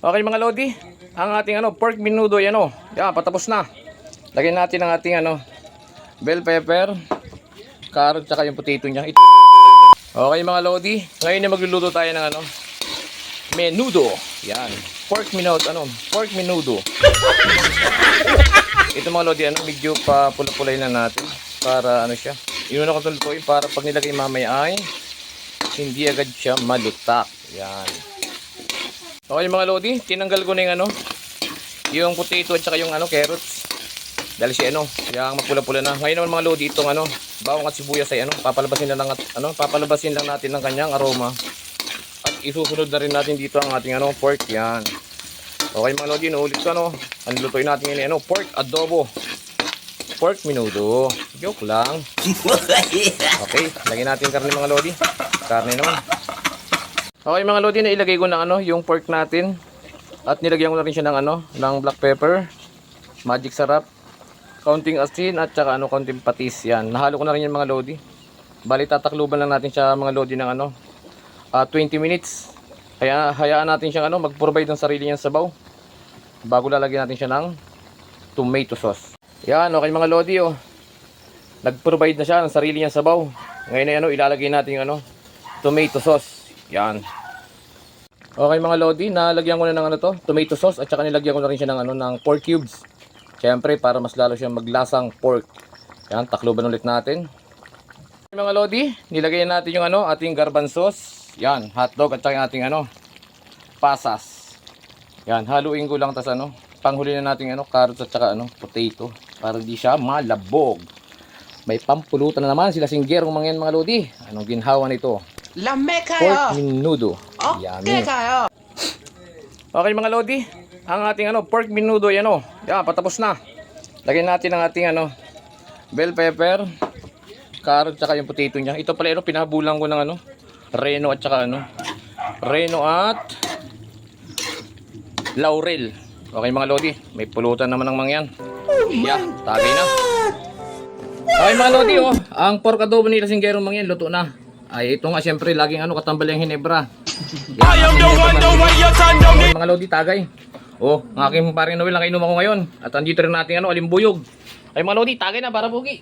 Okay mga lodi, ang ating pork menudo yan yan, patapos na. Lagyan natin ang ating bell pepper, carrot, tsaka yung potato niya. Okay mga lodi, ngayon na magluluto tayo ng menudo. Yan, pork menudo, pork menudo. Ito mga lodi, medyo pa pula-pulay na natin para siya. Inuna ko itong lutuin para pag nilagay mamaya ay hindi agad siya malutak. Yan. Okay mga lodi, tinanggal ko na yung potato at saka yung carrots. Dahil si yung mapula-pula na. Ngayon naman mga lodi, itong bawang at sibuyas ay papalabasin lang papalabasin lang natin ng kanyang aroma. At isusunod na rin natin dito ang ating pork. Yan. Okay mga lodi, inuulit ko ang lutuin natin ngayon pork adobo. Pork menudo. Joke lang. Okay, lagyan natin karne mga lodi. Karne naman. Okay mga lodi, na ilagay ko na yung pork natin. At nilagyan ko na rin siya ng black pepper, magic sarap, kaunting asin at saka kaunting patis. Yan. Nahalo ko na rin yan mga lodi. Bali tatakluban lang natin siya mga lodi ng 20 minutes. Kaya hayaan natin siyang mag-provide ng sarili niyang sabaw bago lalagyan natin siya ng tomato sauce. Yan, okay mga lodi nag-provide na siya ng sarili niyang sabaw. Ngayon na ilalagay natin yung tomato sauce. Yan. Okay mga lodi, nalagyan ko na ng tomato sauce at saka nilagyan ko na rin siya ng pork cubes. Siyempre para mas lalo siyang maglasang pork. Yan, takluban ulit natin. Okay, mga lodi, nilagay natin yung ating garbanzos. Yan, hotdog at saka yung ating pasas. Yan, haluin ko lang tas panghuli na natin carrots at saka potato para di siya malabog. May pampulutan na naman sila singgerong mga lodi. Anong ginhawa nito? Lame kayo. Pork menudo. Okay kayo. Okay mga lodi, ang ating pork menudo yan yan, patapos na. Lagyan natin ang ating bell pepper, carrot, tsaka yung potato niya. Ito pala pinabulang ko ng reno at saka reno at laurel. Okay mga lodi, may pulutan naman ng mangyan. Yeah, tagay na. Okay mga lodi ang pork adobo nila singgerong mangyan luto na. Ay ito nga siyempre laging katambal yung hinebra. Yan, okay, mga lodi tagay. Ang aking paring Noel na kainom ako ngayon. At andito rin natin alimbuyog. Ay mga lodi tagay na para bugi.